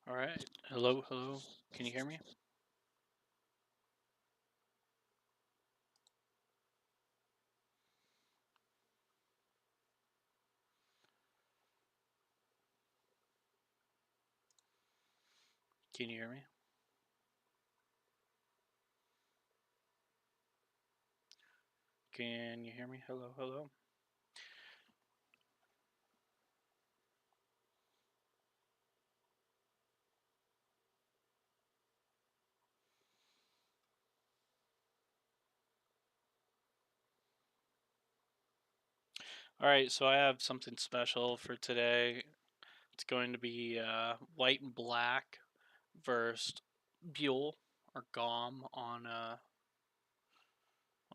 All right. Hello, hello. Can you hear me? Can you hear me? Can you hear me? Hello, hello. All right, so I have something special for today. It's going to be White and Black versus ByuL or GOM on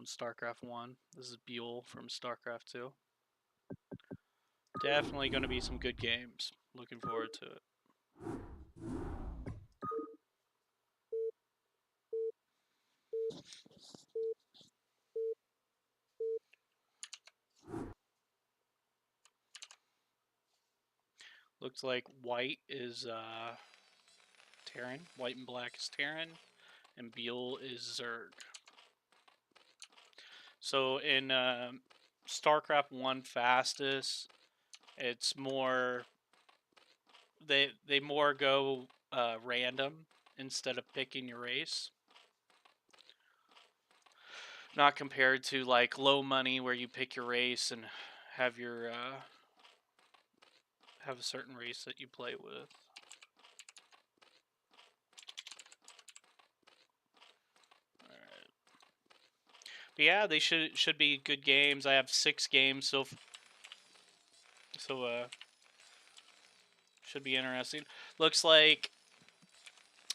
StarCraft 1. This is ByuL from StarCraft 2. Definitely going to be some good games. Looking forward to it. Looks like White is Terran, White and Black is Terran, and ByuL is Zerg. So in StarCraft 1 fastest, it's more they more go random instead of picking your race. Not compared to like low money where you pick your race and have your have a certain race that you play with. Alright. But yeah, they should be good games. I have 6 games, so should be interesting. Looks like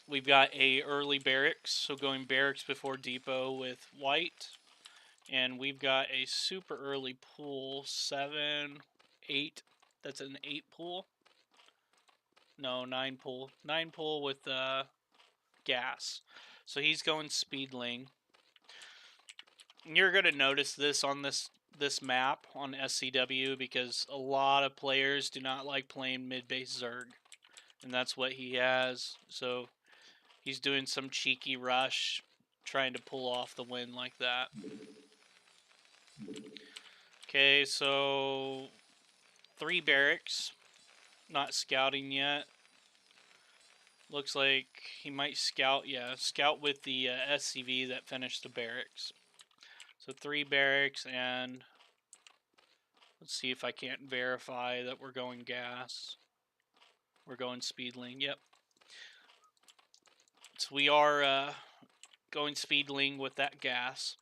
we've got a early barracks, so going barracks before depot with White. And we've got a super early pool, 7, 8. That's an 8 pool. No, 9 pool. 9 pool with gas. So he's going speedling. And you're going to notice this on this map on SCW because a lot of players do not like playing mid-base Zerg. And that's what he has. So he's doing some cheeky rush, trying to pull off the win like that. Okay, so 3 barracks. Not scouting yet. Looks like he might scout. Yeah, scout with the SCV that finished the barracks. So 3 barracks, and let's see if I can't verify that we're going gas. We're going speedling. Yep. So we are going speedling with that gas.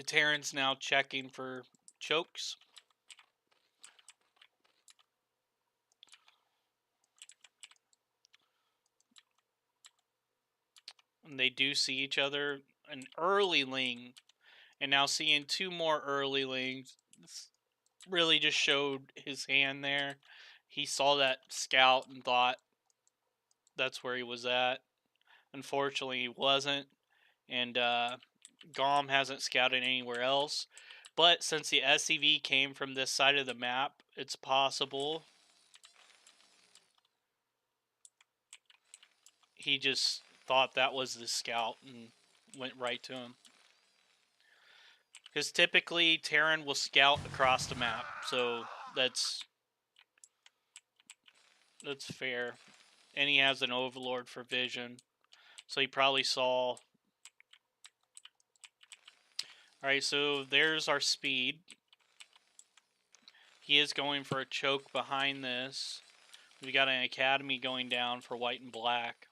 Terran's now checking for chokes. And they do see each other. An early ling. And now seeing 2 more early lings. This really just showed his hand there. He saw that scout and thought that's where he was at. Unfortunately, he wasn't. And GOM hasn't scouted anywhere else. But since the SCV came from this side of the map, it's possible he just thought that was the scout and went right to him. Because typically Terran will scout across the map, so that's fair. And he has an Overlord for vision, so he probably saw. Alright, so there's our speed. He is going for a choke behind this. We got an academy going down for White and Black.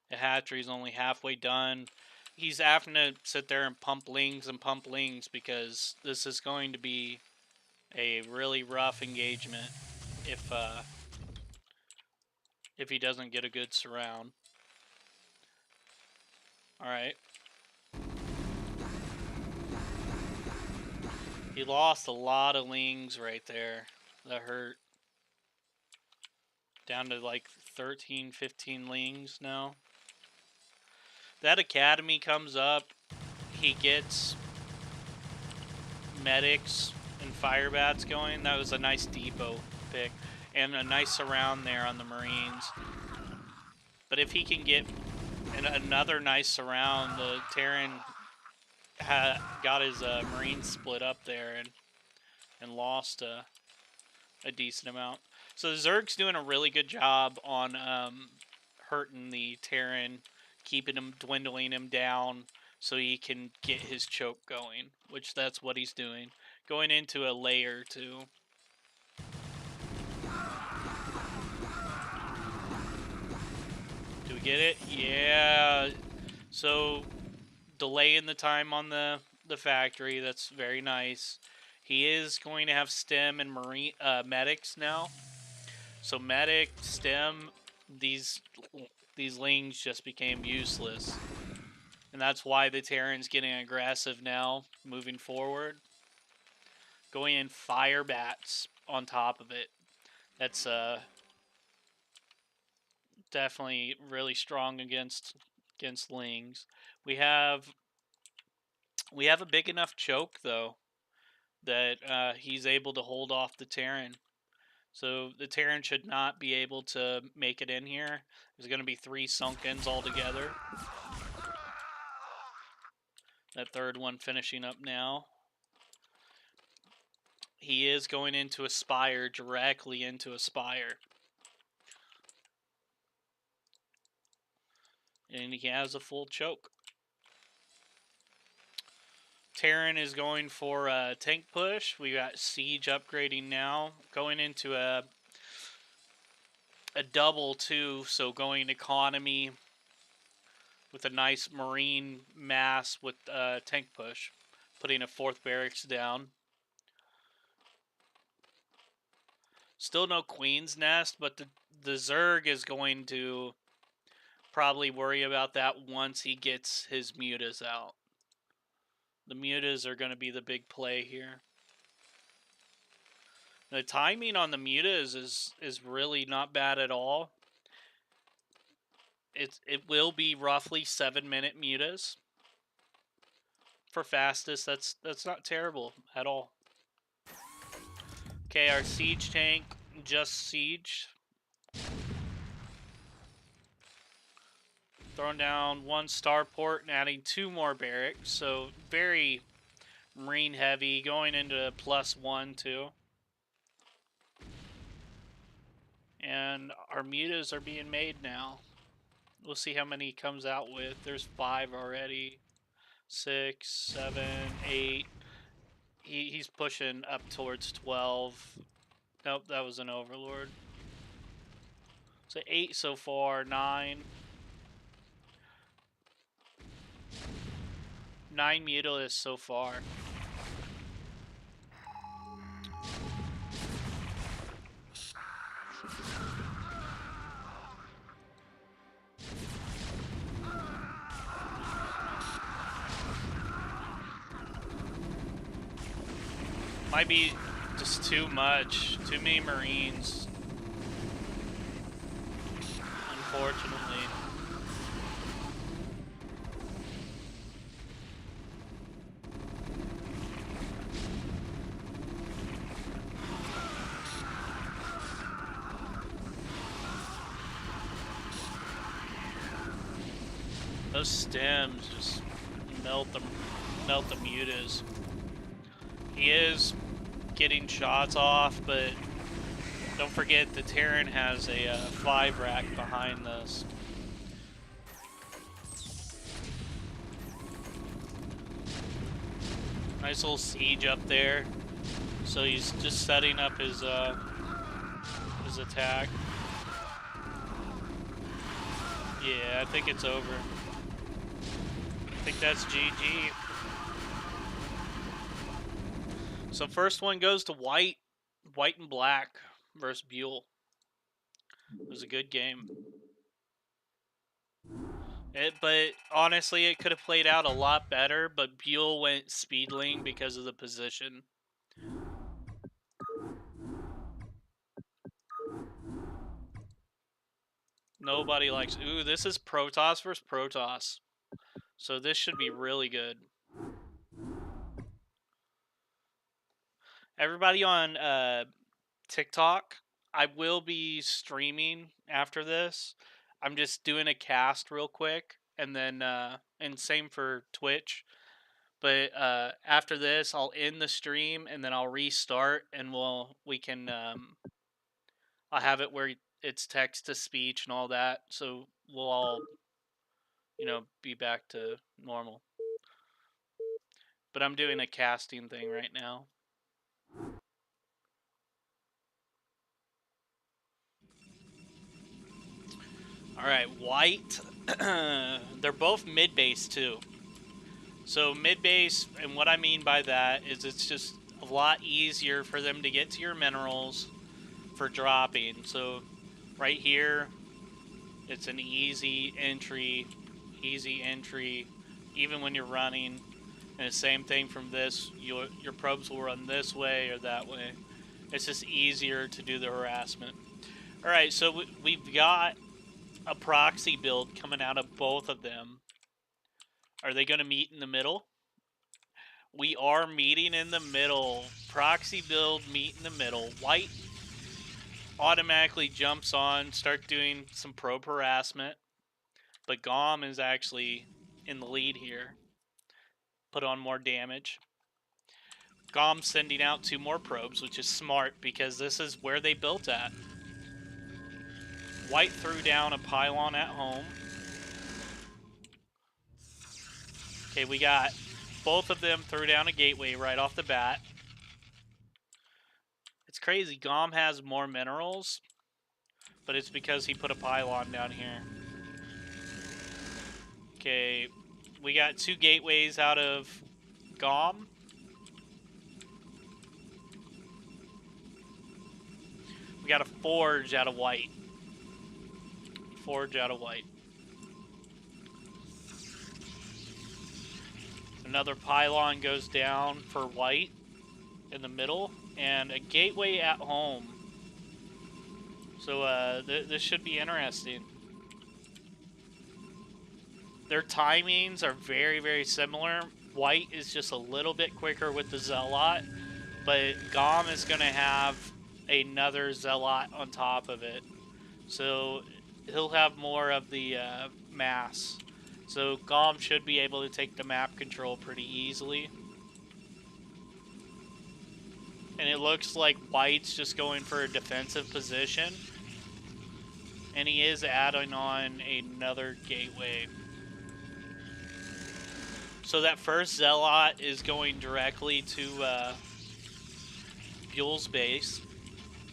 The hatchery's only halfway done. He's having to sit there and pump lings because this is going to be a really rough engagement if he doesn't get a good surround. Alright. He lost a lot of lings right there. That hurt. Down to like 13, 15 lings now. That academy comes up. he gets medics and fire bats going, that was a nice depot pick. And a nice surround there on the Marines. But if he can get another nice surround, the Terran got his Marines split up there and lost a decent amount. So the Zerg's doing a really good job on hurting the Terran, keeping him, dwindling him down so he can get his choke going, which that's what he's doing. Going into a layer too. Do we get it? Yeah. So delaying the time on the factory, that's very nice. He is going to have stem and marine medics now. So medic, stem, these lings just became useless. And that's why the Terran's getting aggressive now, moving forward. Going in fire bats on top of it. That's definitely really strong against lings. We have a big enough choke though that he's able to hold off the Terran. So the Terran should not be able to make it in here. There's going to be 3 Sunkens altogether. That third one finishing up now. He is going into a spire, directly into a spire. And he has a full choke. Terran is going for a tank push. We got siege upgrading now. Going into a double too, so going economy with a nice marine mass with tank push. Putting a 4th barracks down. Still no Queen's Nest, but the Zerg is going to probably worry about that once he gets his mutas out. The mutas are going to be the big play here. The timing on the mutas is really not bad at all. It will be roughly 7-minute mutas. For fastest, that's not terrible at all. Okay, our siege tank just sieged. Throwing down 1 starport and adding 2 more barracks. So very marine heavy, going into +1 too. And our mutas are being made now. We'll see how many he comes out with. There's 5 already. 6, 7, 8. He's pushing up towards 12. Nope, that was an overlord. So 8 so far, 9. 9 mutalisks so far. Might be just too much. Too many Marines. Unfortunately. Those stems just melt the mutas. He is getting shots off, but don't forget the Terran has a 5 rack behind this. Nice little siege up there. So he's just setting up his attack. Yeah, I think it's over. I think that's GG. So first one goes to White and Black versus ByuL. It was a good game. But honestly, it could have played out a lot better, but ByuL went speedling because of the position. Nobody likes... Ooh, this is Protoss versus Protoss. So this should be really good. Everybody on TikTok, I will be streaming after this. I'm just doing a cast real quick, and then and same for Twitch. But after this, I'll end the stream and then I'll restart, and we can I'll have it where it's text to speech and all that, so we'll all be back to normal. But I'm doing a casting thing right now. All right, white. They're both mid base too. So mid base, and what I mean by that is it's just a lot easier for them to get to your minerals for dropping. So right here, it's an easy entry, even when you're running. And the same thing from this, your probes will run this way or that way. It's just easier to do the harassment. All right, so we've got a proxy build coming out of both of them. Are they going to meet in the middle? We are meeting in the middle. Proxy build, meet in the middle. White automatically jumps on, start doing some probe harassment. But Gom is actually in the lead here. Put on more damage. Gom sending out 2 more probes, which is smart because this is where they built at. White threw down a pylon at home. Okay, we got both of them threw down a gateway right off the bat. It's crazy. Gom has more minerals, but it's because he put a pylon down here. Okay, we got 2 gateways out of Gom. We got a forge out of white. Forge out of white. Another pylon goes down for white in the middle, and a gateway at home. So this should be interesting. Their timings are very, very similar. White is just a little bit quicker with the Zealot, but Gom is going to have another Zealot on top of it. So he'll have more of the mass. So Gom should be able to take the map control pretty easily. And it looks like White's just going for a defensive position. And he is adding on another gateway. So that first Zealot is going directly to ByuL's base.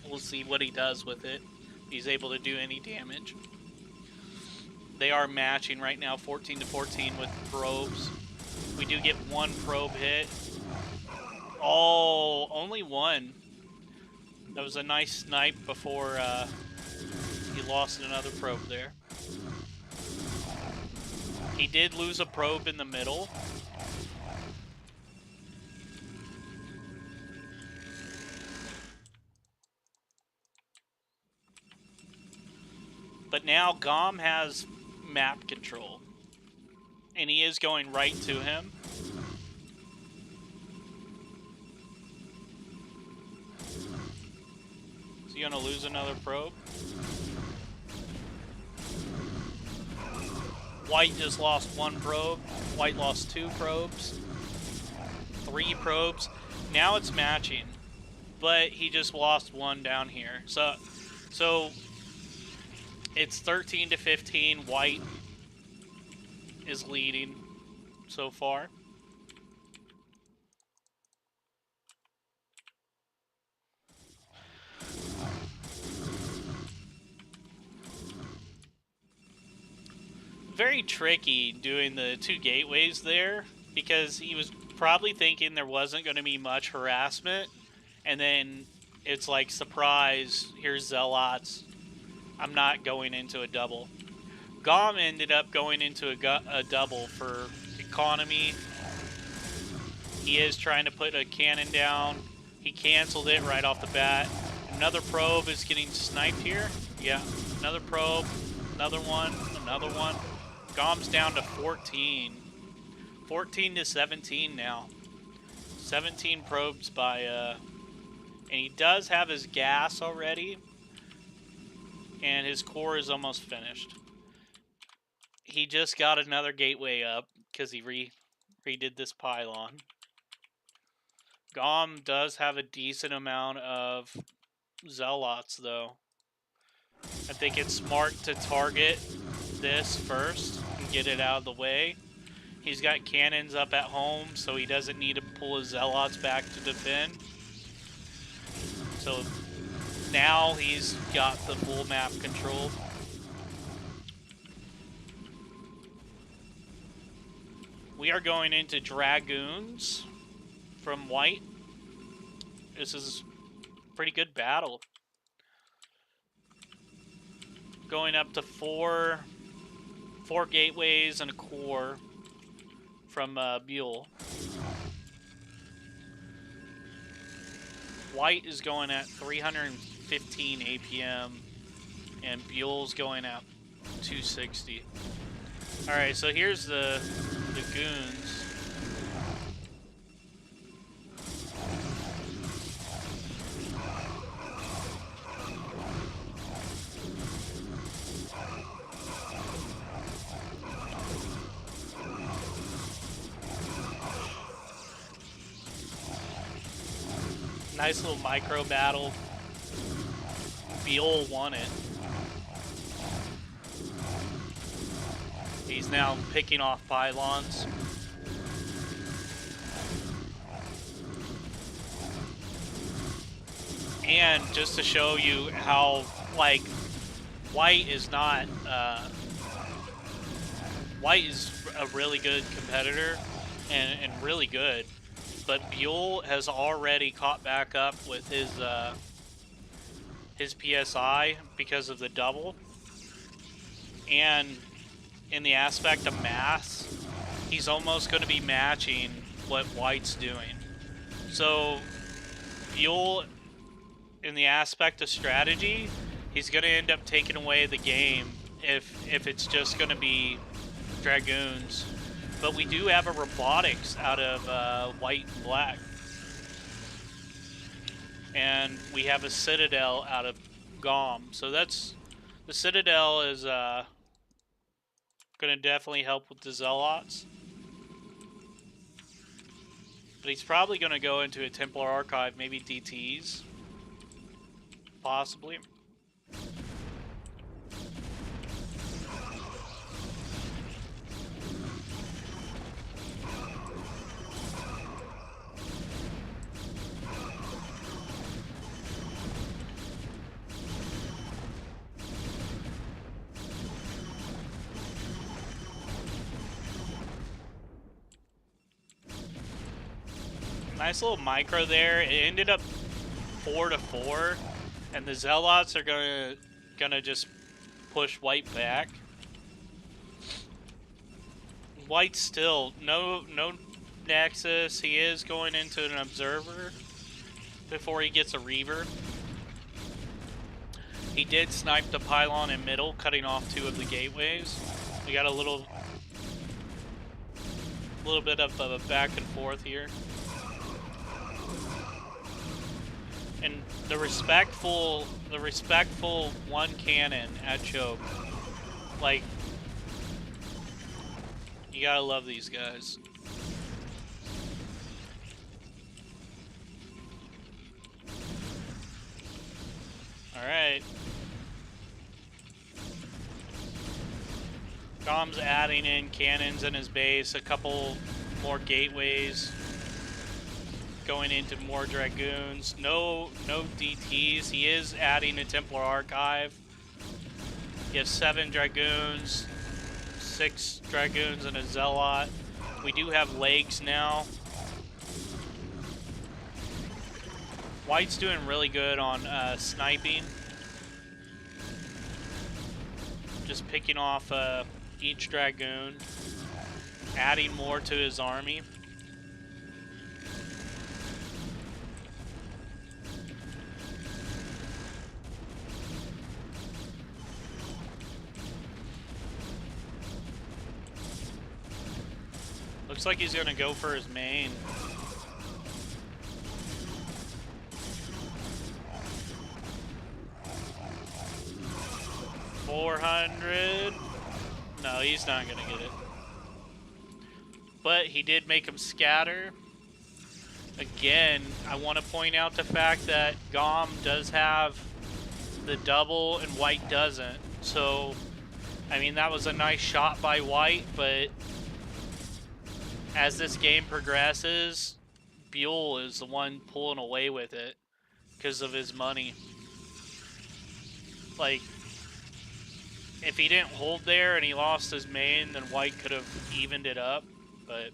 We'll see what he does with it. If he's able to do any damage. They are matching right now, 14 to 14 with probes. We do get 1 probe hit. Oh, only 1. That was a nice snipe before he lost another probe there. He did lose a probe in the middle. But now Gom has map control. And he is going right to him. Is he going to lose another probe? White just lost 1 probe. White lost 2 probes. 3 probes. Now it's matching. But he just lost 1 down here. So it's 13 to 15. White is leading so far. Very tricky doing the 2 gateways there because he was probably thinking there wasn't going to be much harassment, and then it's like, surprise, here's Zealots. I'm not going into a double. Gom ended up going into a double for economy. He is trying to put a cannon down. He canceled it right off the bat. Another probe is getting sniped here. Yeah, another probe, another one, another one. Gom's down to 14. 14 to 17 now. 17 probes by And he does have his gas already. And his core is almost finished. He just got another gateway up because he redid this pylon. Gom does have a decent amount of zealots, though. I think it's smart to target this first and get it out of the way. He's got cannons up at home, so he doesn't need to pull his zealots back to defend. So now he's got the full map control. We are going into Dragoons from White. This is a pretty good battle. Going up to four gateways and a core from ByuL. White is going at 315 APM, and ByuL's going at 260. Alright, so here's the goons. Nice little micro battle. ByuL won it. He's now picking off pylons. And just to show you how, like, White is not, White is a really good competitor and really good. But ByuL has already caught back up with his PSI because of the double. And in the aspect of mass, he's almost going to be matching what White's doing. So ByuL, in the aspect of strategy, he's going to end up taking away the game if it's just going to be Dragoons. But we do have a robotics out of WhiteAndBlack. And we have a Citadel out of Gom. So that's... The Citadel is going to definitely help with the Zealots. But he's probably going to go into a Templar Archive, maybe DTs. Possibly. Nice little micro there. It ended up 4-4, and the Zealots are gonna just push White back. White still no Nexus. He is going into an Observer before he gets a Reaver. He did snipe the pylon in middle, cutting off 2 of the gateways. We got a little bit of a back and forth here. And the respectful one cannon at choke, like, you gotta love these guys. All right. Dom's adding in cannons in his base, a couple more gateways. Going into more Dragoons. No DTs. He is adding a Templar Archive. He has 7 Dragoons, 6 Dragoons, and a Zealot. We do have legs now. White's doing really good on sniping. Just picking off each Dragoon. Adding more to his army. Looks like he's going to go for his main. 400. No, he's not going to get it. But he did make him scatter. Again, I want to point out the fact that Gom does have the double and White doesn't. So, I mean, that was a nice shot by White, but as this game progresses, ByuL is the one pulling away with it because of his money. Like, if he didn't hold there and he lost his main, then White could have evened it up, but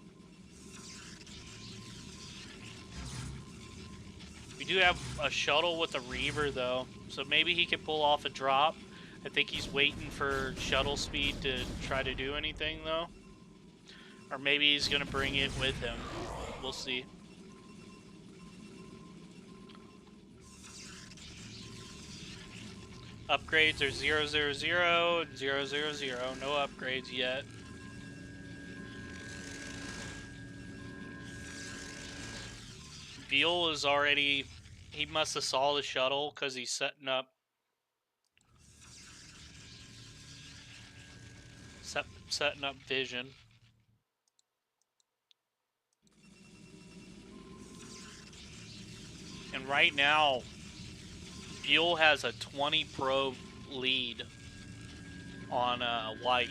we do have a shuttle with a Reaver, though, so maybe he could pull off a drop. I think he's waiting for shuttle speed to try to do anything, though. Or maybe he's going to bring it with him. We'll see. Upgrades are 000 and 000. No upgrades yet. ByuL is already... He must have saw the shuttle because he's setting up... Setting up vision. And right now, ByuL has a 20 probe lead on White.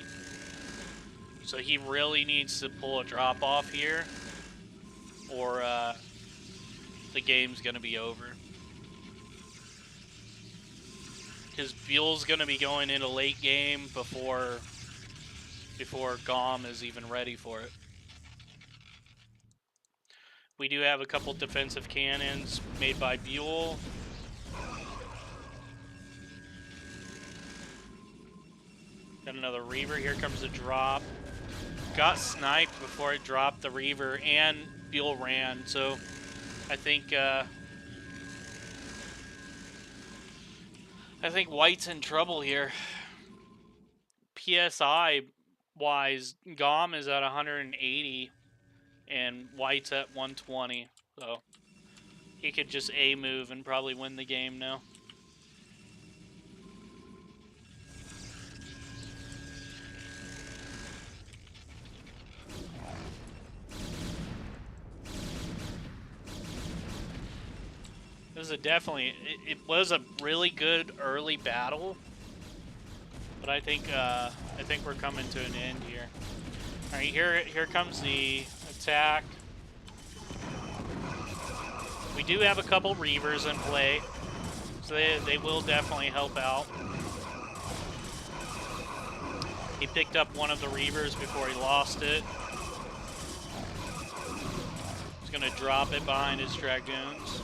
So he really needs to pull a drop off here, or the game's going to be over. Because ByuL's going to be going into late game before Gom is even ready for it. We do have a couple defensive cannons made by ByuL. Got another Reaver. Here comes the drop. Got sniped before it dropped the Reaver, and ByuL ran. So I think White's in trouble here. PSI wise, Gom is at 180 and White's at 120. So he could just A move and probably win the game now. This is definitely, it was a really good early battle, but I think we're coming to an end here. All right, here comes the attack. We do have a couple Reavers in play, so they will definitely help out. He picked up one of the Reavers before he lost it. He's gonna drop it behind his Dragoons.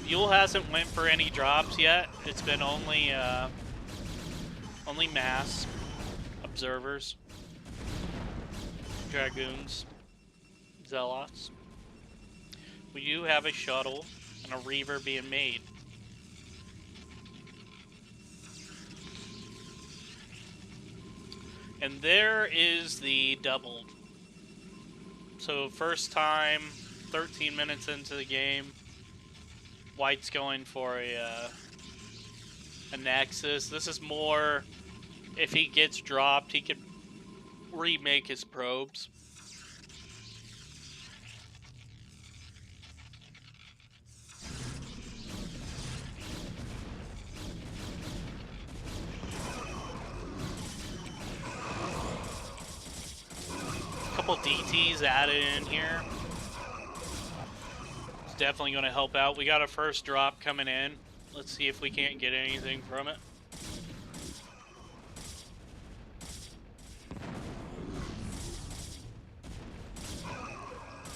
ByuL hasn't went for any drops yet. It's been only mass observers, Dragoons, Zealots. We do have a shuttle and a Reaver being made. And there is the double. So first time, 13 minutes into the game, White's going for a Nexus. This is more, if he gets dropped, he could remake his probes. Couple DTs added in here. Definitely going to help out. We got a first drop coming in. Let's see if we can't get anything from it.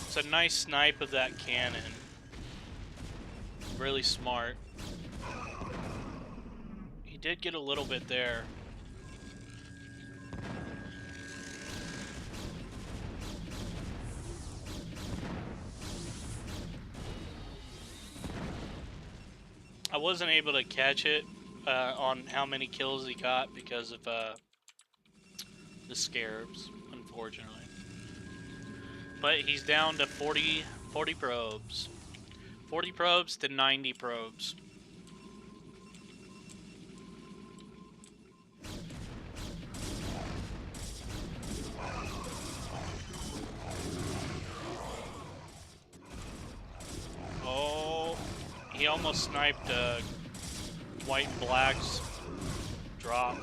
It's a nice snipe of that cannon. Really smart. He did get a little bit there. I wasn't able to catch it on how many kills he got because of the scarabs, unfortunately. But he's down to 40 probes. 40 probes to 90 probes. Oh, he almost sniped White and Black's drop.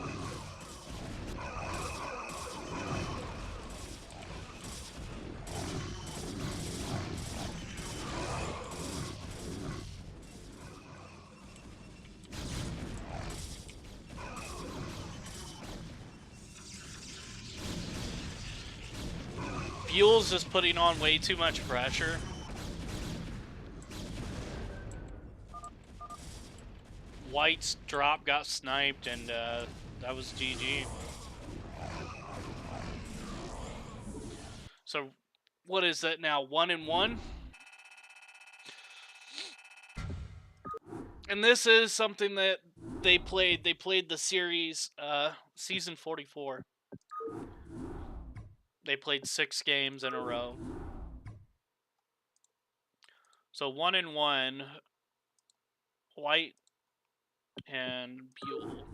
ByuL's just putting on way too much pressure. White's drop got sniped, and that was GG. So, what is that now? 1-1? And this is something that they played. They played the series, season 44. They played 6 games in a row. So 1-1, White and ByuL.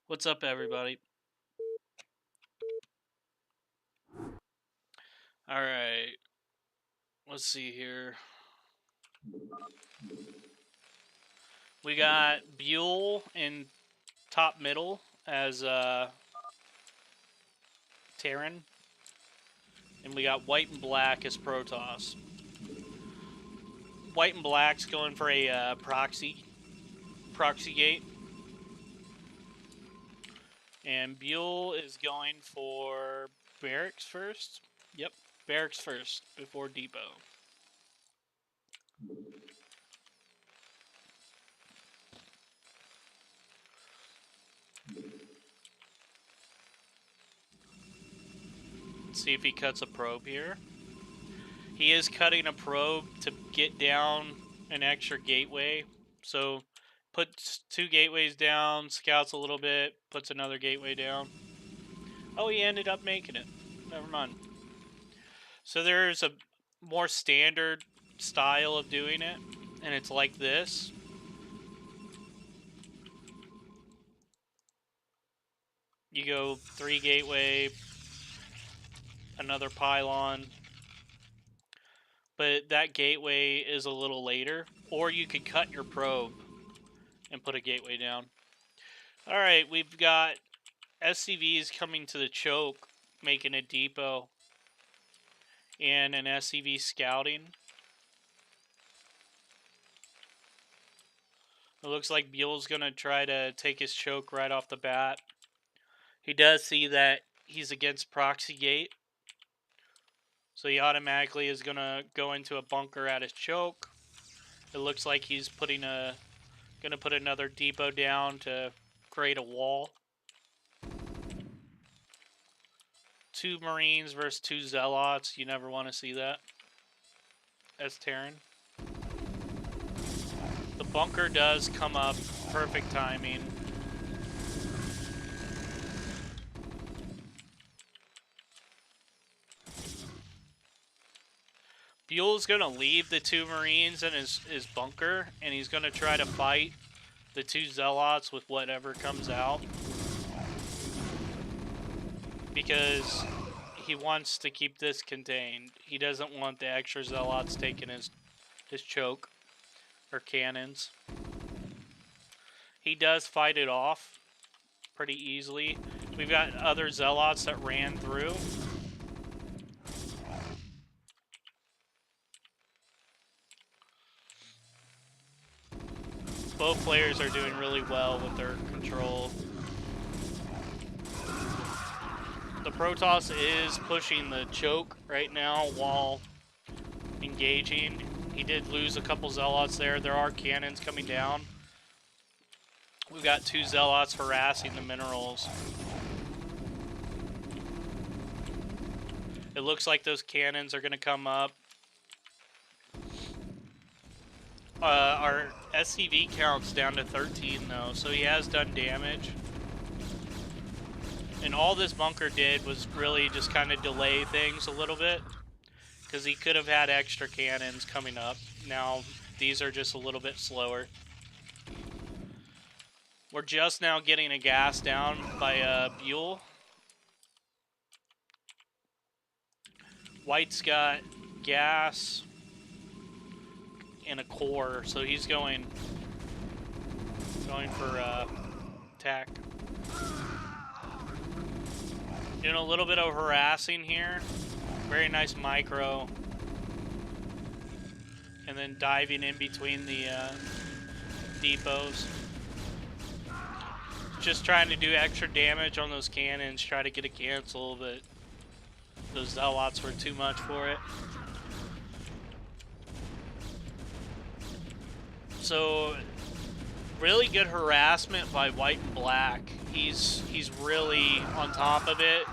What's up, everybody? All right. Let's see here. We got ByuL in top middle as Terran. And we got White and Black as Protoss. White and Black's going for a proxy gate. And ByuL is going for barracks first. Yep, barracks first before depot. Let's see if he cuts a probe here. He is cutting a probe to get down an extra gateway. So puts 2 gateways down, scouts a little bit, puts another gateway down. Oh, he ended up making it. Never mind. So there's a more standard style of doing it, and it's like this. You go 3 gateway, another pylon, but that gateway is a little later, or you could cut your probe and put a gateway down. Alright, we've got SCVs coming to the choke, making a depot, and an SCV scouting. It looks like ByuL's going to try to take his choke right off the bat. He does see that he's against proxy gate, so he automatically is going to go into a bunker at his choke. It looks like he's going to put another depot down to create a wall. 2 Marines versus 2 Zealots. You never want to see that as Terran. The bunker does come up. Perfect timing. ByuL's going to leave the 2 Marines in his bunker, and he's going to try to fight the 2 Zealots with whatever comes out. Because he wants to keep this contained. He doesn't want the extra Zealots taking his choke or cannons. He does fight it off pretty easily. We've got other Zealots that ran through. Both players are doing really well with their control. The Protoss is pushing the choke right now while engaging. He did lose a couple Zealots there. There are cannons coming down. We've got 2 Zealots harassing the minerals. It looks like those cannons are going to come up. Our SCV count's down to 13 though, so he has done damage. And all this bunker did was really just kind of delay things a little bit, because he could have had extra cannons coming up. Now, these are just a little bit slower. We're just now getting a gas down by ByuL. White's got gas and a core, so he's going for attack. Doing a little bit of harassing here. Very nice micro. And then diving in between the depots. Just trying to do extra damage on those cannons, try to get a cancel, but those Zealots were too much for it. So, really good harassment by WhiteAndBlack. He's really on top of it.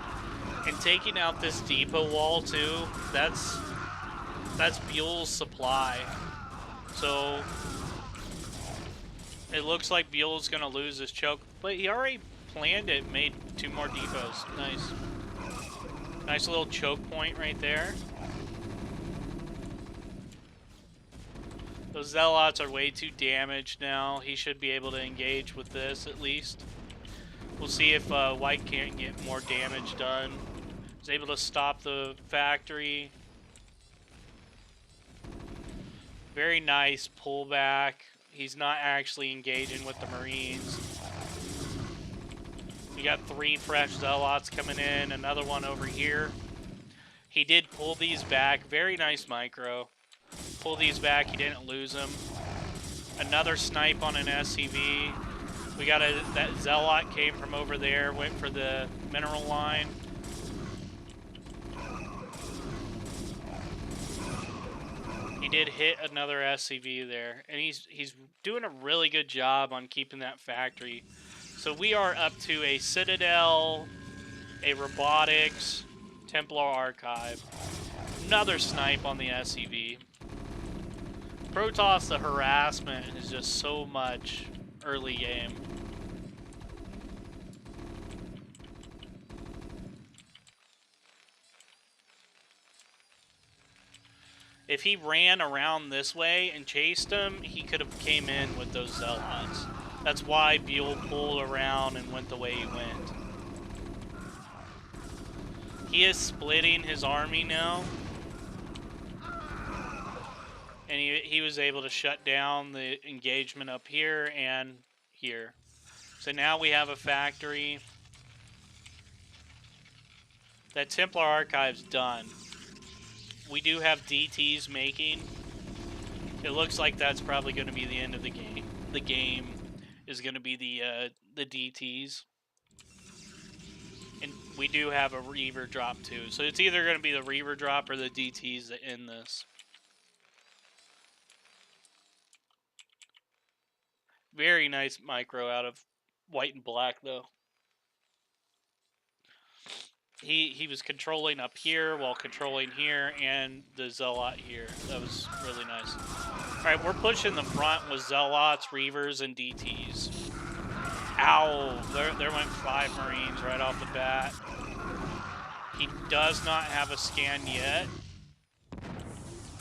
And taking out this depot wall too, that's ByuL's supply. So it looks like ByuL's gonna lose his choke, but he already planned it, made 2 more depots. Nice. Nice little choke point right there. Those Zealots are way too damaged now. He should be able to engage with this at least. We'll see if White can't get more damage done. He's able to stop the factory. Very nice pullback. He's not actually engaging with the Marines. We got 3 fresh Zealots coming in, another one over here. He did pull these back. Very nice micro. Pull these back, he didn't lose them. Another snipe on an SCV. We got that Zealot came from over there, went for the mineral line. He did hit another SCV there, and he's doing a really good job on keeping that factory. So we are up to a Citadel, a Robotics, Templar Archive. Another snipe on the SCV. Protoss, the harassment is just so much early game. If he ran around this way and chased him, he could have came in with those Zealots. That's why ByuL pulled around and went the way he went. He is splitting his army now. And he was able to shut down the engagement up here and here. So now we have a factory. That Templar Archive's done. We do have DTs making. It looks like that's probably going to be the end of the game. The game is going to be the DTs. And we do have a Reaver drop too. So it's either going to be the Reaver drop or the DTs that end this. Very nice micro out of WhiteAndBlack though. He was controlling up here while controlling here and the Zealot here. That was really nice. Alright, we're pushing the front with Zealots, Reavers, and DTs. Ow! There went 5 Marines right off the bat. He does not have a scan yet.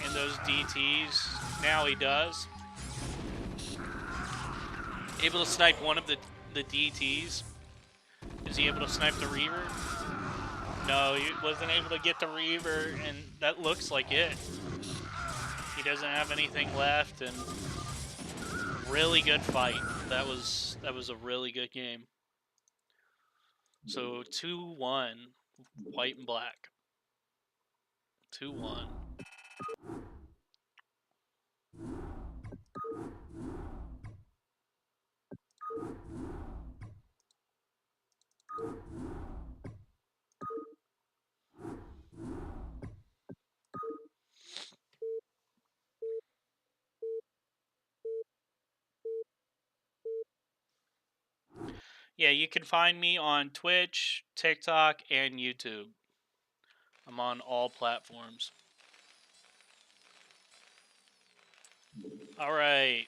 And those DTs, now he does. Able to snipe one of the DTs. Is he able to snipe the Reaver? No, he wasn't able to get the Reaver, and that looks like it. He doesn't have anything left, and really good fight. That was a really good game. So 2-1, WhiteAndBlack. 2-1. Yeah, you can find me on Twitch, TikTok, and YouTube. I'm on all platforms. All right.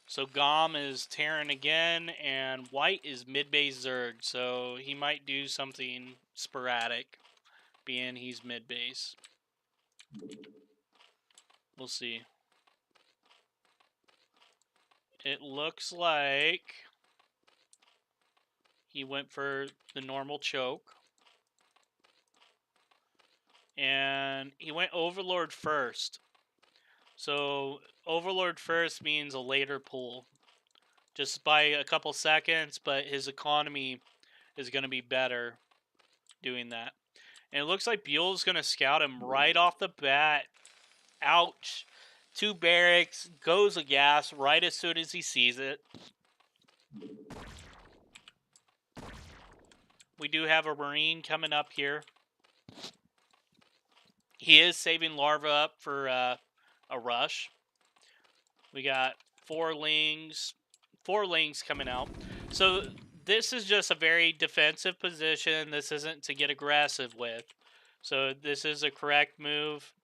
So Gom is Terran again, and White is mid-base Zerg, so he might do something sporadic, being he's mid-base. We'll see. It looks like he went for the normal choke. And he went Overlord first. So Overlord first means a later pull. Just by a couple seconds, but his economy is going to be better doing that. And it looks like ByuL's going to scout him right off the bat. Ouch. 2 barracks, goes a gas right as soon as he sees it. We do have a Marine coming up here. He is saving larva up for a rush. We got 4 lings coming out. So this is just a very defensive position. This isn't to get aggressive with. So this is a correct move.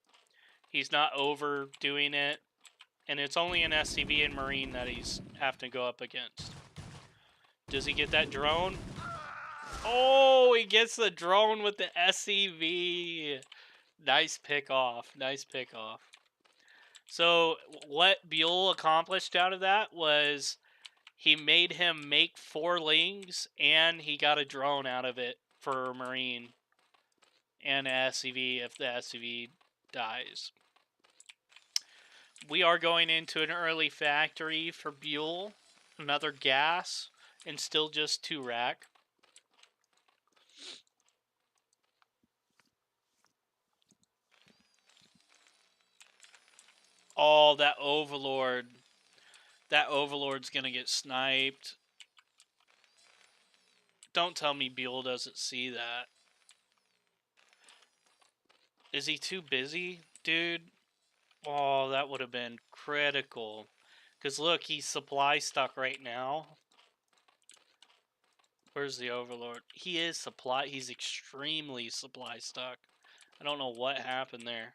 He's not overdoing it. And it's only an SCV and Marine that he's have to go up against. Does he get that drone? Oh, he gets the drone with the SCV. Nice pick off. Nice pick off. So what ByuL accomplished out of that was he made him make 4 lings, and he got a drone out of it for a Marine and an SCV if the SCV dies. We are going into an early factory for ByuL, another gas, and still just 2 rack. Oh, that Overlord. That Overlord's going to get sniped. Don't tell me ByuL doesn't see that. Is he too busy, dude? Oh, that would have been critical. Because look, he's supply stuck right now. Where's the Overlord? He is supply. He's extremely supply stuck. I don't know what happened there.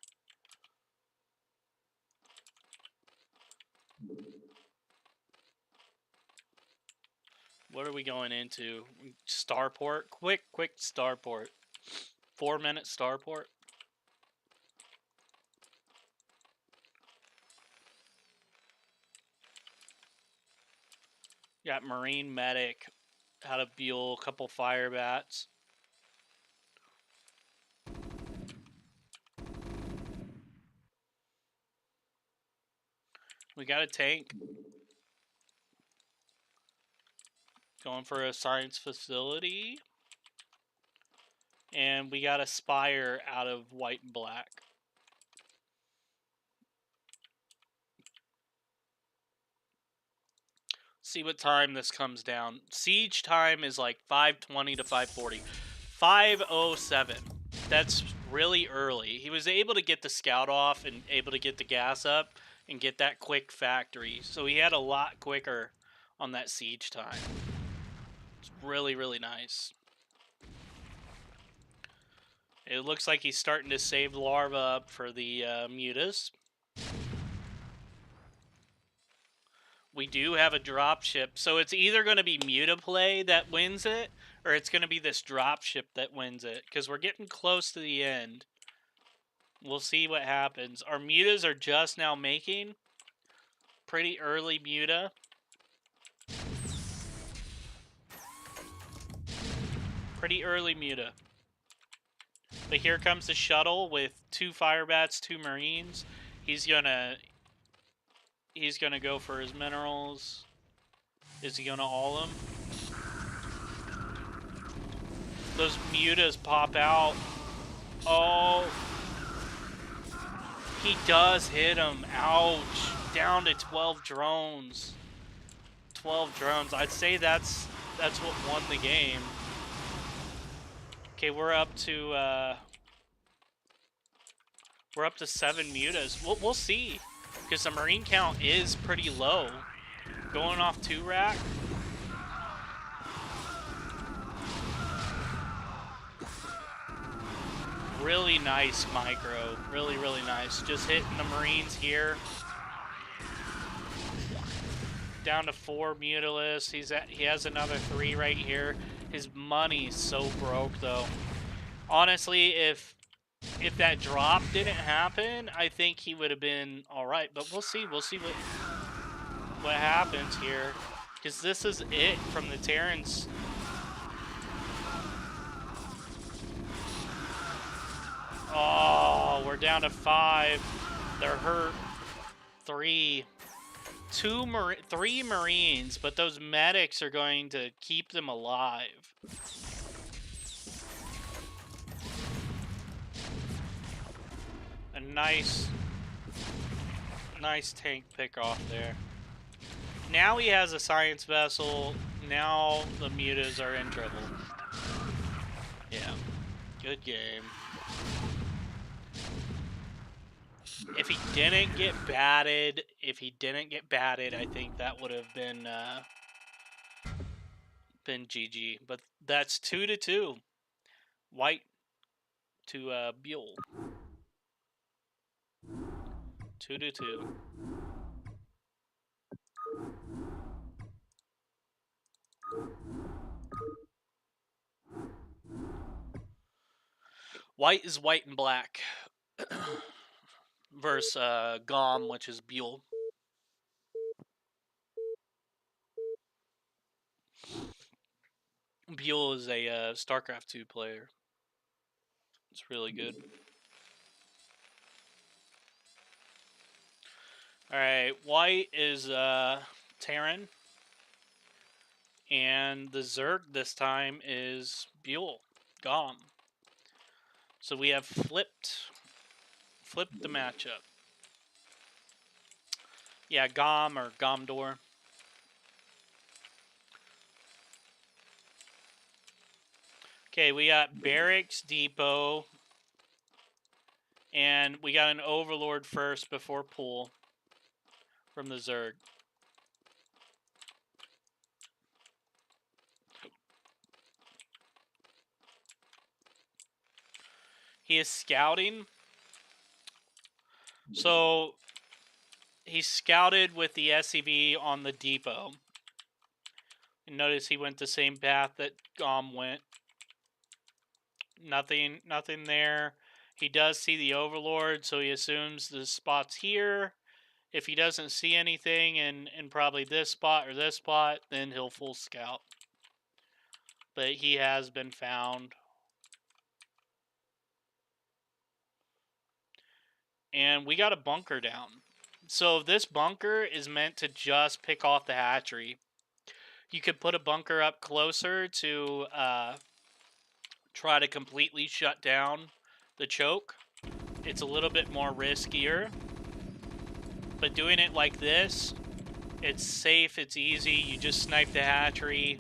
What are we going into? Starport? Quick Starport. 4-minute Starport. Got Marine Medic out of ByuL, a couple fire bats. We got a tank. Going for a science facility. And we got a Spire out of White and Black. See what time this comes down. Siege time is like 5:20 to 5:40. 5:07. That's really early. He was able to get the scout off and able to get the gas up and get that quick factory. So he had a lot quicker on that siege time. It's really, really nice. It looks like he's starting to save larva up for the mutas. We do have a dropship, so it's either going to be mutaplay that wins it, or it's going to be this dropship that wins it, because we're getting close to the end. We'll see what happens. Our mutas are just now making. Pretty early muta. Pretty early muta. But here comes the shuttle with 2 firebats, 2 marines. He's gonna go for his minerals. Is he gonna all them? Those mutas pop out. Oh. He does hit him. Ouch. Down to 12 drones. 12 drones. I'd say that's what won the game. Okay, we're up to 7 mutas. We'll see, because the marine count is pretty low. Going off 2 rack. Really nice micro. Really, really nice. Just hitting the Marines here. Down to 4 Mutalists. He has another 3 right here. His money's so broke though. Honestly, if that drop didn't happen, I think he would have been all right. But we'll see. We'll see what happens here, because this is it from the Terrans. Oh, we're down to 5. They're hurt. 3. 3 Marines, but those medics are going to keep them alive. A nice tank pick off there. Now he has a science vessel. Now the mutas are in trouble. Yeah. Good game. If he didn't get batted, I think that would have been GG. But that's 2-2. White to ByuL. 2-2. White is white and black versus Gom, which is ByuL. ByuL is a StarCraft 2 player. It's really good. Alright, white is Terran. And the Zerg this time is ByuL, Gom. So we have flipped the matchup. Yeah, Gom or Gomdor. Okay, we got Barracks Depot. And we got an Overlord first before Pool from the Zerg. He is scouting. So he scouted with the SCV on the depot. And notice he went the same path that Gom went. Nothing there. He does see the Overlord, so he assumes the spot's here. If he doesn't see anything in probably this spot or this spot, then he'll full scout. But he has been found. And we got a bunker down. So this bunker is meant to just pick off the hatchery. You could put a bunker up closer to try to completely shut down the choke. It's a little bit more riskier. But doing it like this, it's safe, it's easy. You just snipe the hatchery,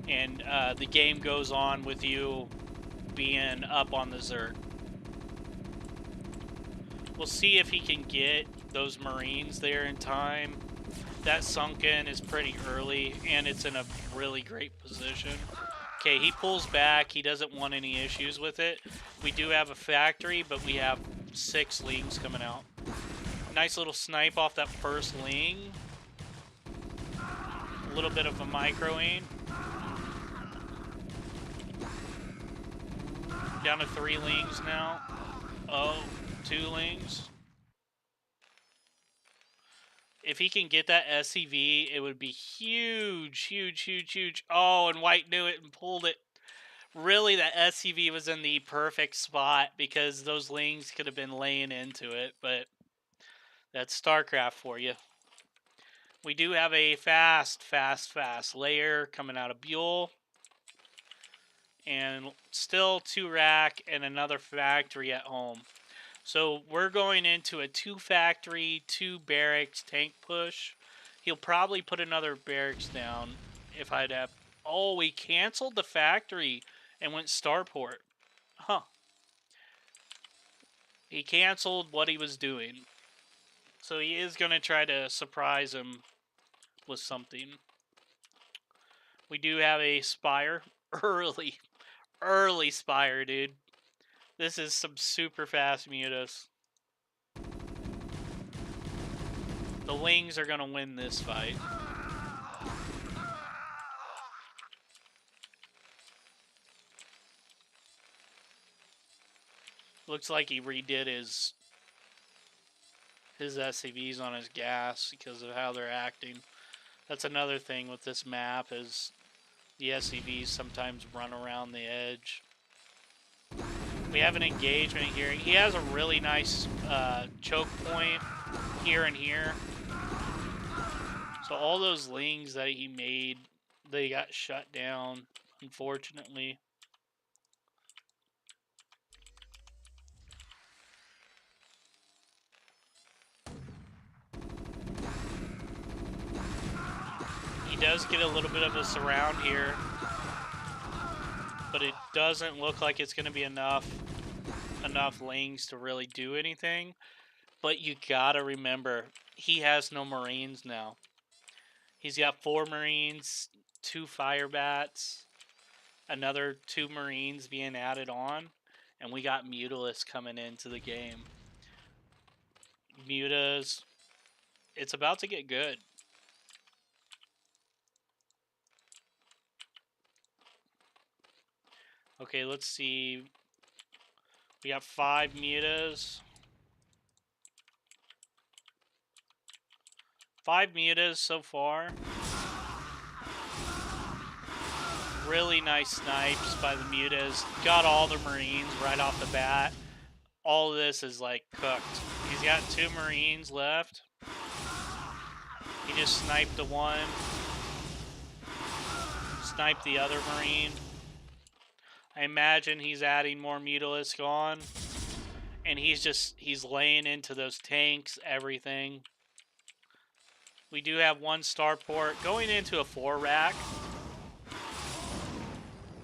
and the game goes on with you being up on the Zerg. We'll see if he can get those Marines there in time. That sunken is pretty early, and it's in a really great position. Okay, he pulls back. He doesn't want any issues with it. We do have a factory, but we have 6 lings coming out. Nice little snipe off that first ling. A little bit of a microing. Down to 3 lings now. Oh, 2 lings. If he can get that SCV, it would be huge, huge, huge, huge. Oh, and white knew it and pulled it. Really, that SCV was in the perfect spot because those lings could have been laying into it, but that's StarCraft for you. We do have a fast layer coming out of ByuL. And still 2 rack and another factory at home. So we're going into a 2 factory, 2 barracks tank push. He'll probably put another barracks down if I'd have... Oh, we canceled the factory and went starport. Huh. He canceled what he was doing. So he is going to try to surprise him with something. We do have a Spire. Early Spire, dude. This is some super fast mutas. The Lings are gonna win this fight. Looks like he redid his SCVs on his gas because of how they're acting. That's another thing with this map is the SCVs sometimes run around the edge. We have an engagement here. He has a really nice choke point here and here. So all those Lings that he made, they got shut down, unfortunately. He does get a little bit of a surround here, but it doesn't look like it's going to be enough Lings to really do anything. But you gotta remember, he has no Marines now. He's got 4 Marines, 2 Fire Bats, another 2 Marines being added on, and we got Mutalisk coming into the game. Mutas, it's about to get good. Okay, let's see. We got 5 Mutas. 5 Mutas so far. Really nice snipes by the Mutas. Got all the Marines right off the bat. All of this is like cooked. He's got 2 Marines left. He just sniped the one. Sniped the other Marine. I imagine he's adding more Mutalisk on. And he's laying into those tanks, everything. We do have 1 starport going into a 4 rack.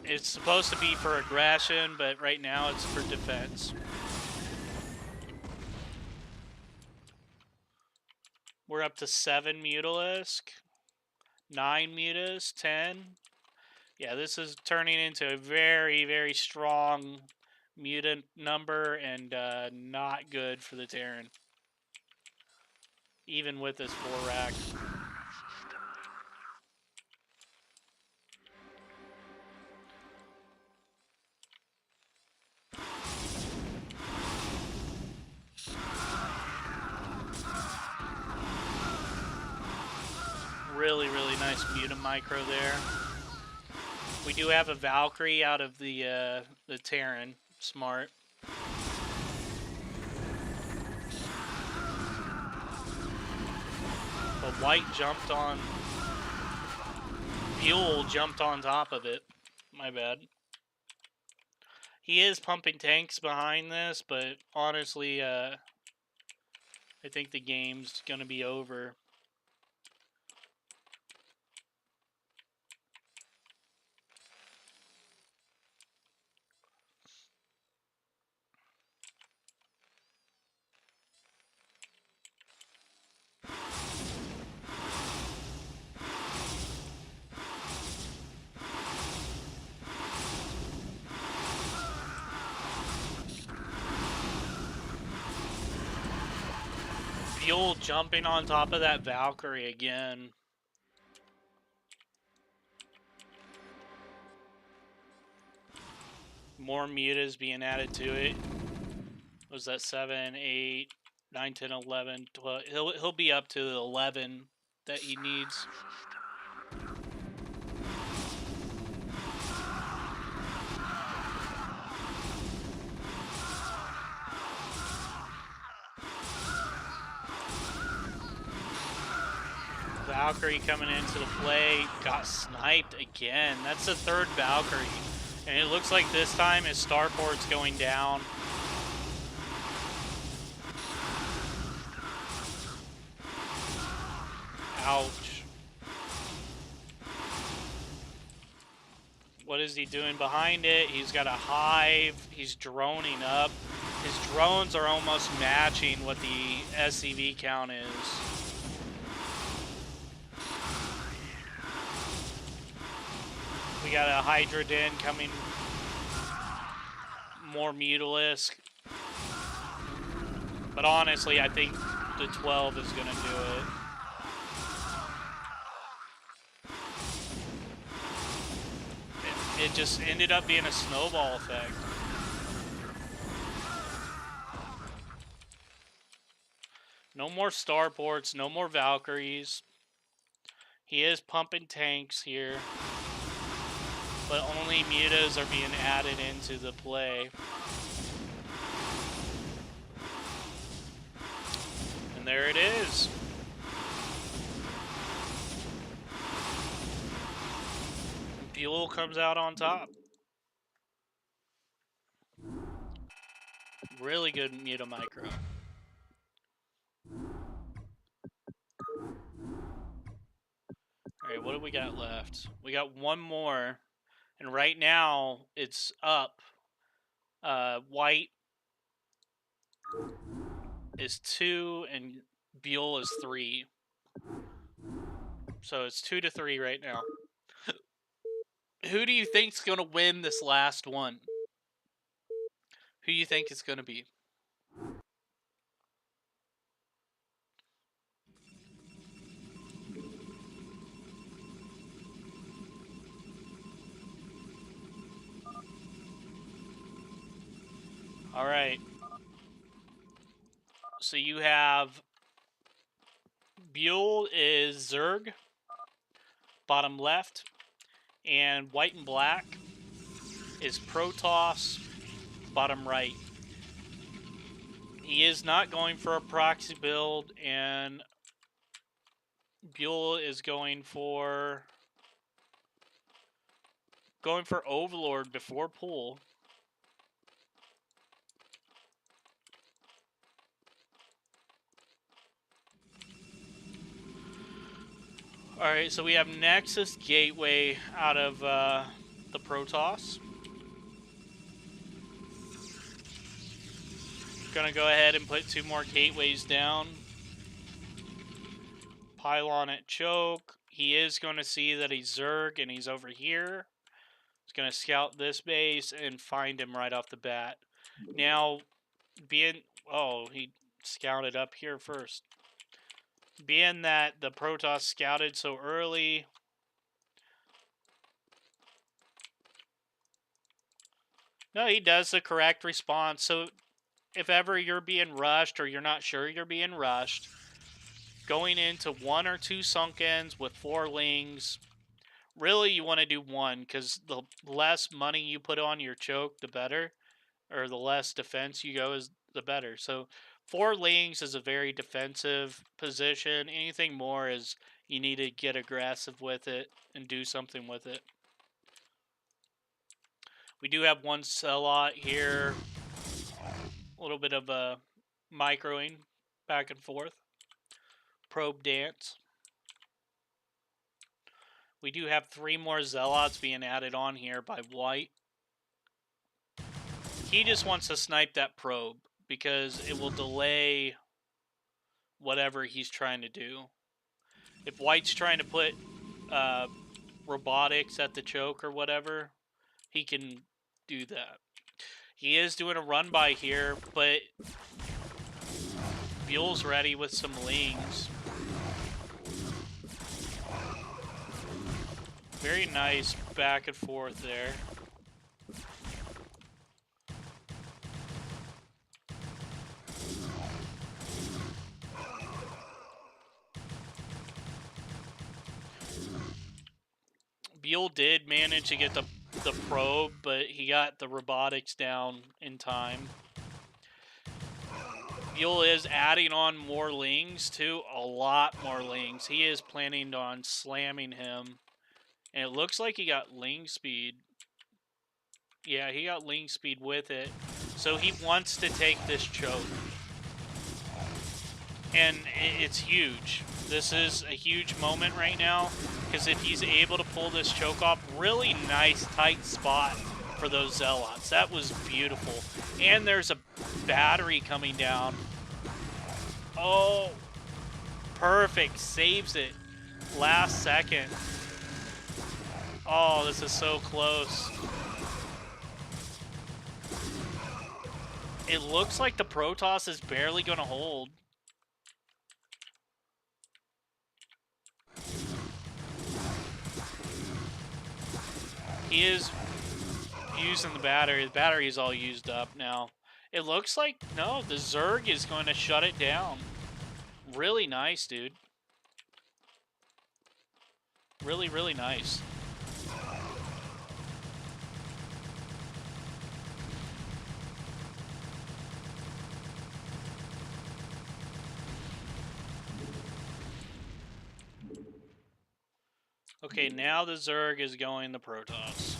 It's supposed to be for aggression, but right now it's for defense. We're up to 7 Mutalisk, 9 Mutas, 10. Yeah, this is turning into a very, very strong mutant number and not good for the Terran. Even with this 4 rack. Really, really nice mutant micro there. We do have a Valkyrie out of the Terran. Smart. But White jumped on... ByuL jumped on top of it. My bad. He is pumping tanks behind this, but honestly, I think the game's gonna be over. ByuL jumping on top of that Valkyrie again. More mutas being added to it. Was that 7, 8, 9, 10, 11, 12? He'll be up to 11 that he needs. Valkyrie coming into the play, got sniped again. That's the 3rd Valkyrie. And it looks like this time his starport's going down. Ouch. What is he doing behind it? He's got a hive. He's droning up. His drones are almost matching what the SCV count is. We got a Hydra Den coming. more Mutalisk. But honestly, I think the 12 is going to do it. It just ended up being a snowball effect. No more starports, no more Valkyries. He is pumping tanks here. But only mutas are being added into the play. And there it is. ByuL comes out on top. Really good muta micro. Alright, what do we got left? We got one more. And right now, it's up. White is 2 and ByuL is 3. So it's 2-3 right now. Who do you think's gonna win this last one? Who do you think it's gonna be? Alright. So you have ByuL is Zerg, bottom left, and WhiteAndBlack is Protoss, bottom right. He is not going for a proxy build, and ByuL is going for Overlord before pool. Alright, so we have Nexus Gateway out of the Protoss. Gonna go ahead and put 2 more gateways down. Pylon at choke. He is going to see that he's Zerg and he's over here. He's going to scout this base and find him right off the bat. Now, he scouted up here first. Being that the Protoss scouted so early, no, he does the correct response. So if ever you're being rushed or you're not sure you're being rushed, going into 1 or 2 Sunkens with 4 Lings, really you want to do 1, because the less money you put on your choke, the better. Or the less defense you go, is the better. So 4 Lings is a very defensive position. Anything more is you need to get aggressive with it and do something with it. We do have 1 Sellout here. A little bit of a microing back and forth. Probe dance. We do have 3 more Zealots being added on here by White. He just wants to snipe that probe because it will delay whatever he's trying to do. If White's trying to put robotics at the choke or whatever, he can do that. He is doing a run by here, but ByuL's ready with some Lings. Very nice back and forth there. ByuL did manage to get the probe, but he got the robotics down in time. ByuL is adding on more Lings too, a lot more Lings. He is planning on slamming him. And it looks like he got Ling speed. Yeah, he got Ling speed with it. So he wants to take this choke. And it's huge. This is a huge moment right now, because if he's able to pull this choke off, really nice tight spot for those Zealots. That was beautiful. And there's a battery coming down. Oh, perfect. Saves it. Last second. Oh, this is so close. It looks like the Protoss is barely going to hold. He is using the battery. The battery is all used up now. It looks like, no, the Zerg is going to shut it down. Really nice, dude. Really, really nice. Okay, now the Zerg is going the Protoss.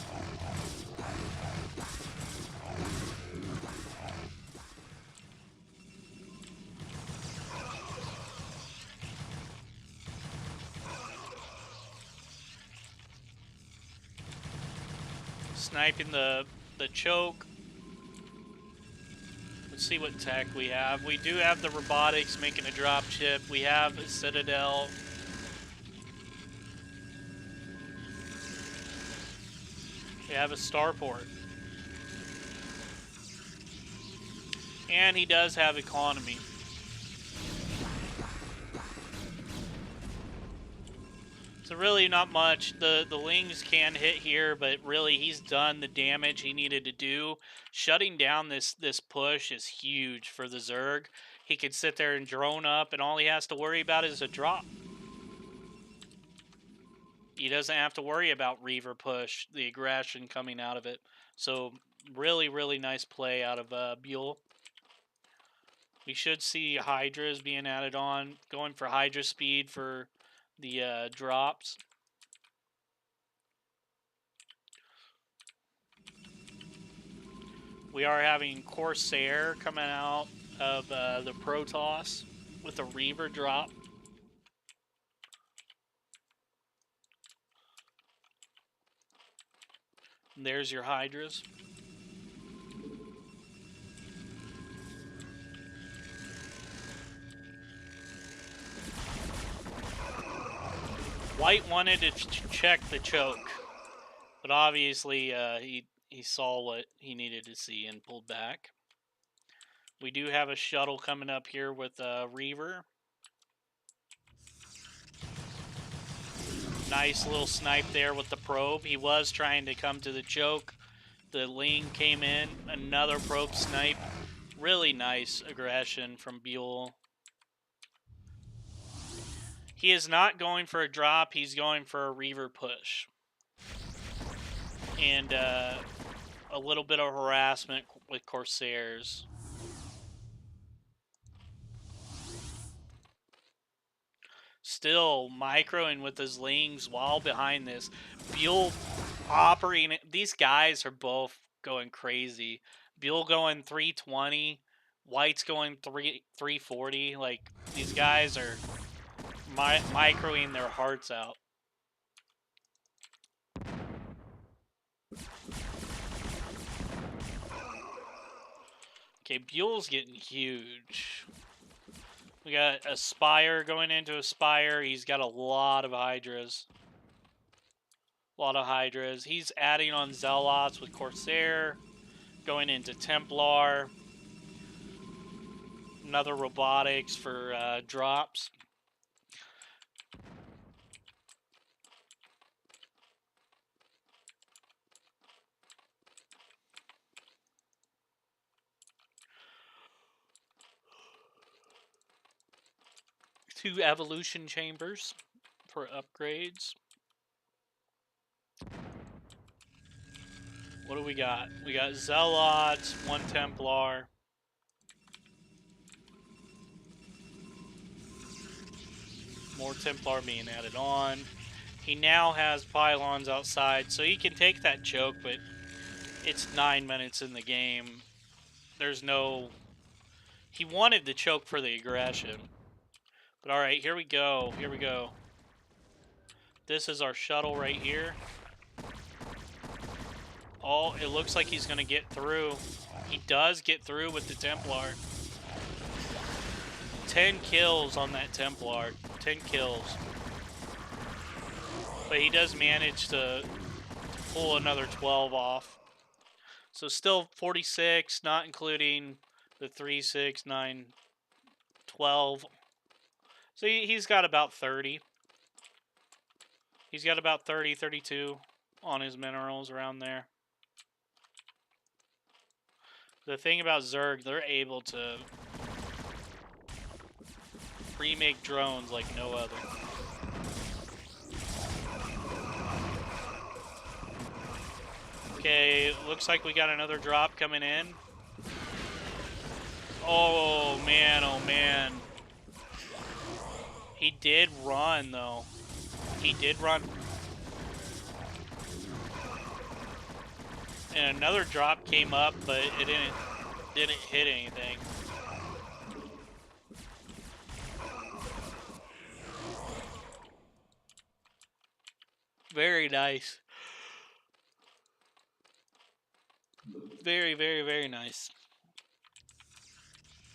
Sniping the choke. Let's see what tech we have. We do have the robotics making a drop ship. We have a Citadel. We have a starport. And he does have economy. So really not much. The Lings can hit here, but really he's done the damage he needed to do. Shutting down this push is huge for the Zerg. He could sit there and drone up, and all he has to worry about is a drop. He doesn't have to worry about Reaver push, the aggression coming out of it. So really, really nice play out of ByuL. We should see Hydras being added on, going for Hydra speed for the drops. We are having Corsair coming out of the Protoss with a Reaver drop. And there's your Hydras. White wanted to check the choke, but obviously he saw what he needed to see and pulled back. We do have a shuttle coming up here with Reaver. Nice little snipe there with the probe. He was trying to come to the choke. The Ling came in. Another probe snipe. Really nice aggression from ByuL. He is not going for a drop. He's going for a Reaver push. And a little bit of harassment with Corsairs. Still microing with his Lings while behind this. ByuL operating. These guys are both going crazy. ByuL going 320. White's going 340. Like, these guys are microing their hearts out. Okay, ByuL's getting huge. We got a Spire going into a Spire. He's got a lot of Hydras. He's adding on Zealots with Corsair. Going into Templar. Another robotics for drops. Two evolution chambers for upgrades. What do we got? We got Zealots, one Templar. More Templar being added on. He now has pylons outside, so he can take that choke, but it's 9 minutes in the game. There's no... He wanted the choke for the aggression. But alright, here we go. Here we go. This is our shuttle right here. Oh, it looks like he's going to get through. He does get through with the Templar. 10 kills on that Templar. 10 kills. But he does manage to pull another 12 off. So still 46, not including the 3, 6, 9, 12. So he's got about 30. He's got about 30, 32 on his minerals around there. The thing about Zerg, they're able to remake drones like no other. Okay, looks like we got another drop coming in. Oh man, oh man. He did run though. He did run. And another drop came up, but it didn't hit anything. Very nice. Very, very, very nice.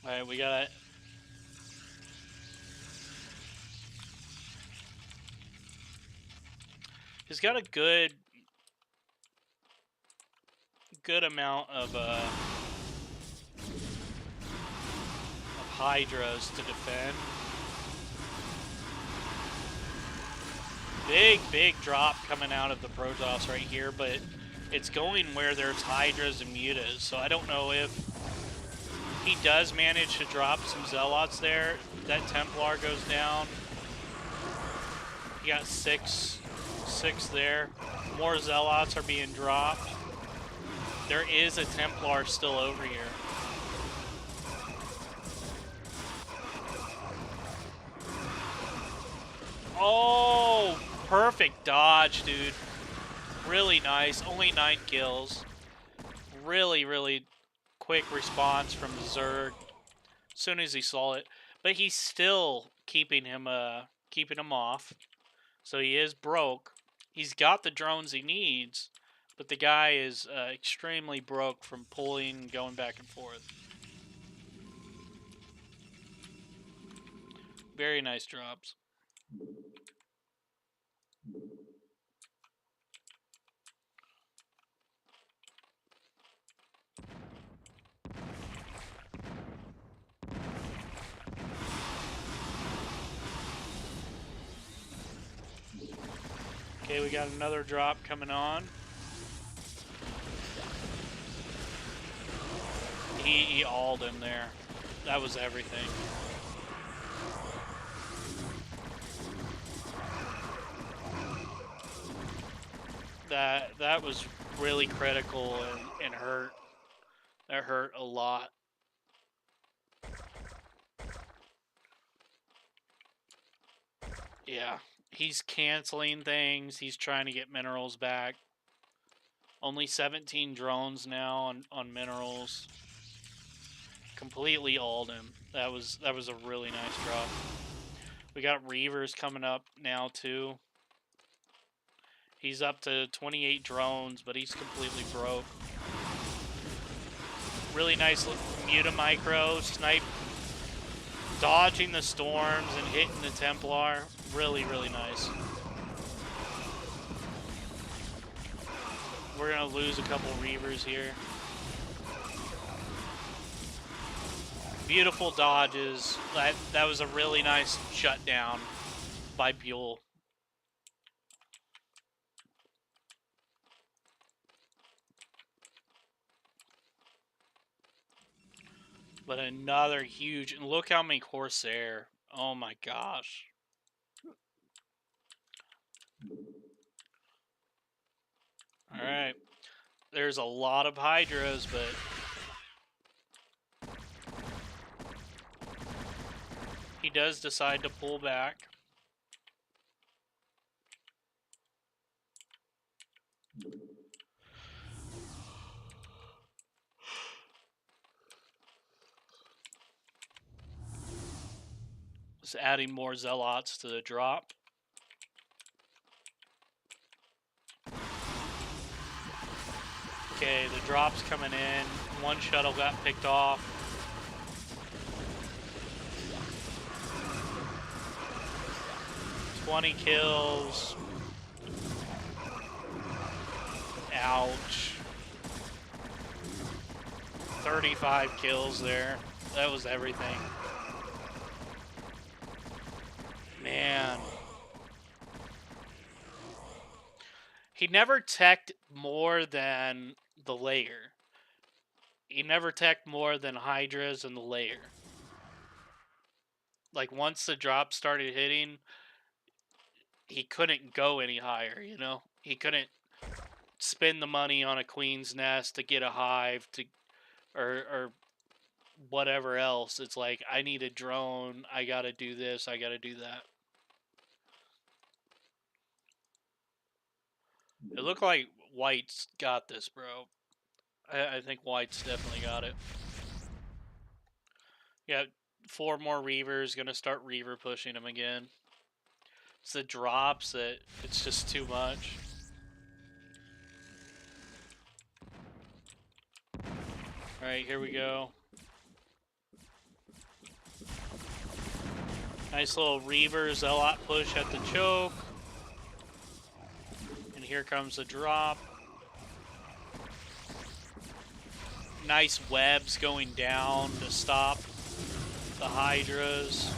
Alright, we got... He's got a good amount of hydras to defend. Big drop coming out of the Protoss right here, but it's going where there's hydras and mutas, so I don't know if he does manage to drop some zealots there. That Templar goes down. You got six there. More zealots are being dropped. There is a Templar still over here. Oh, perfect dodge, dude. Really nice. Only 9 kills. Really, really quick response from Zerg as soon as he saw it. But he's still keeping him off. So he is broke. He's got the drones he needs, but the guy is extremely broke from pulling and going back and forth. Very nice drops. Okay, we got another drop coming on. He alled him there. That was everything. That was really critical and hurt. That hurt a lot. Yeah, he's canceling things. He's trying to get minerals back. Only 17 drones now on minerals. Completely alled him. That was a really nice drop. We got Reavers coming up now too. He's up to 28 drones, but he's completely broke. Really nice Muta Micro, snipe, dodging the storms and hitting the Templar. Really, really nice. We're going to lose a couple Reavers here. Beautiful dodges. That was a really nice shutdown by ByuL. But another huge, and look how many Corsair. Oh my gosh. Alright. There's a lot of Hydras, but he does decide to pull back. Just adding more Zealots to the drop. Okay, the drop's coming in. One shuttle got picked off. "20 kills. Ouch. 35 kills there. That was everything. Man. He never teched more than the layer. He never teched more than Hydras and the layer. Like, once the drop started hitting, he couldn't go any higher, you know? He couldn't spend the money on a queen's nest to get a hive to or whatever else. It's like, I need a drone, I gotta do this, I gotta do that. It looked like White's got this, bro. I think White's definitely got it. Yeah, 4 more Reavers, gonna start Reaver pushing him again. It's the drops that it's just too much. Alright, here we go. Nice little Reaver Zealot push at the choke. And here comes the drop. Nice webs going down to stop the Hydras.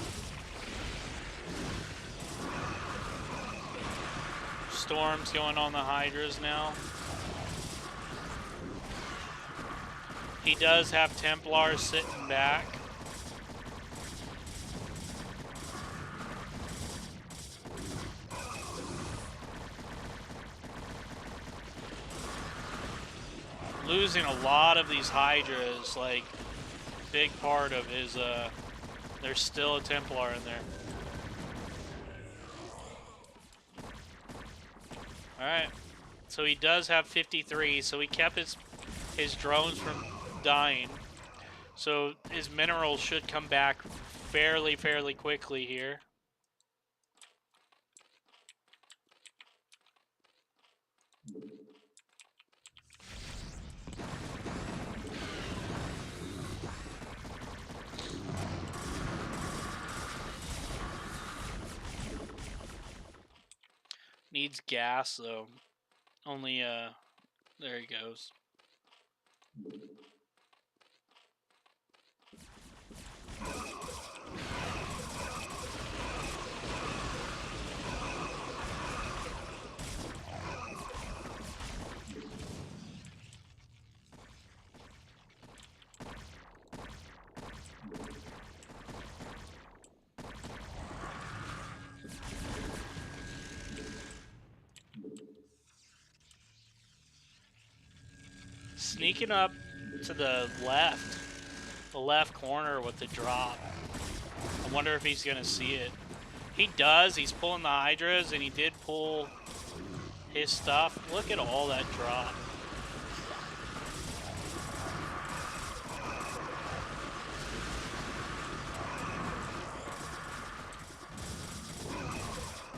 Storms going on the Hydras now. He does have Templars sitting back. Losing a lot of these Hydras, like, big part of his, there's still a Templar in there. Alright, so he does have 53, so he kept his drones from dying. So his minerals should come back fairly quickly here. Needs gas, though. Only, there he goes. Sneaking up to the left corner with the drop. I wonder if he's going to see it. He does. He's pulling the Hydras, and he did pull his stuff. Look at all that drop.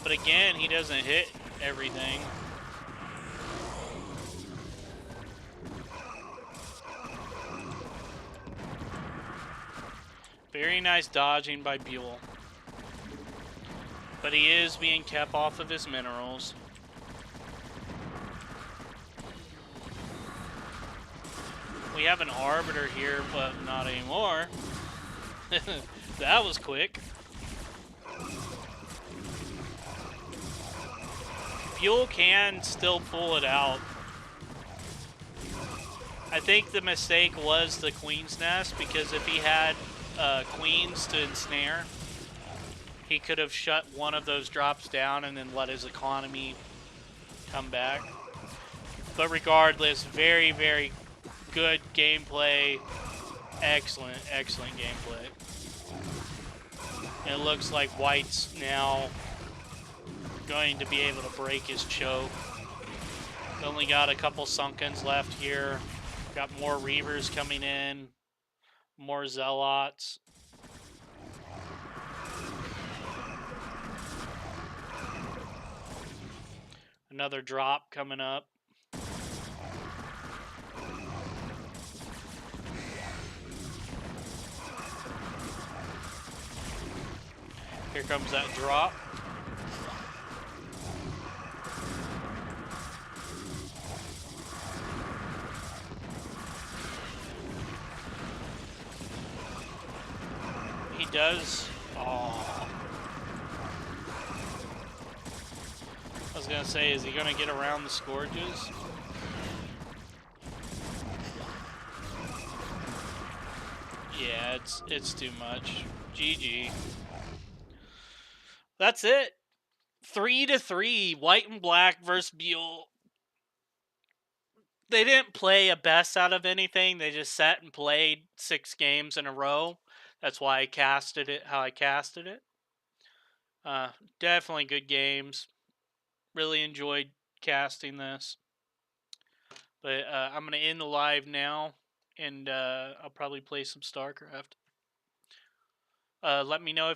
But again, he doesn't hit everything. Very nice dodging by ByuL. But he is being kept off of his minerals. We have an Arbiter here, but not anymore. That was quick. ByuL can still pull it out. I think the mistake was the Queen's Nest, because if he had queens to ensnare, he could have shut one of those drops down and then let his economy come back. But regardless, very good gameplay. Excellent gameplay. And it looks like White's now going to be able to break his choke. Only got a couple Sunkens left here. Got more Reavers coming in. More Zealots. Another drop coming up. Here comes that drop. does. Oh. I was gonna say, is he gonna get around the Scourges? Yeah, it's too much. GG. That's it. 3-3. White and Black versus ByuL. They didn't play a best out of anything. They just sat and played 6 games in a row. That's why I casted it how I casted it. Definitely good games. Really enjoyed casting this. But I'm going to end the live now, and I'll probably play some StarCraft. Let me know if you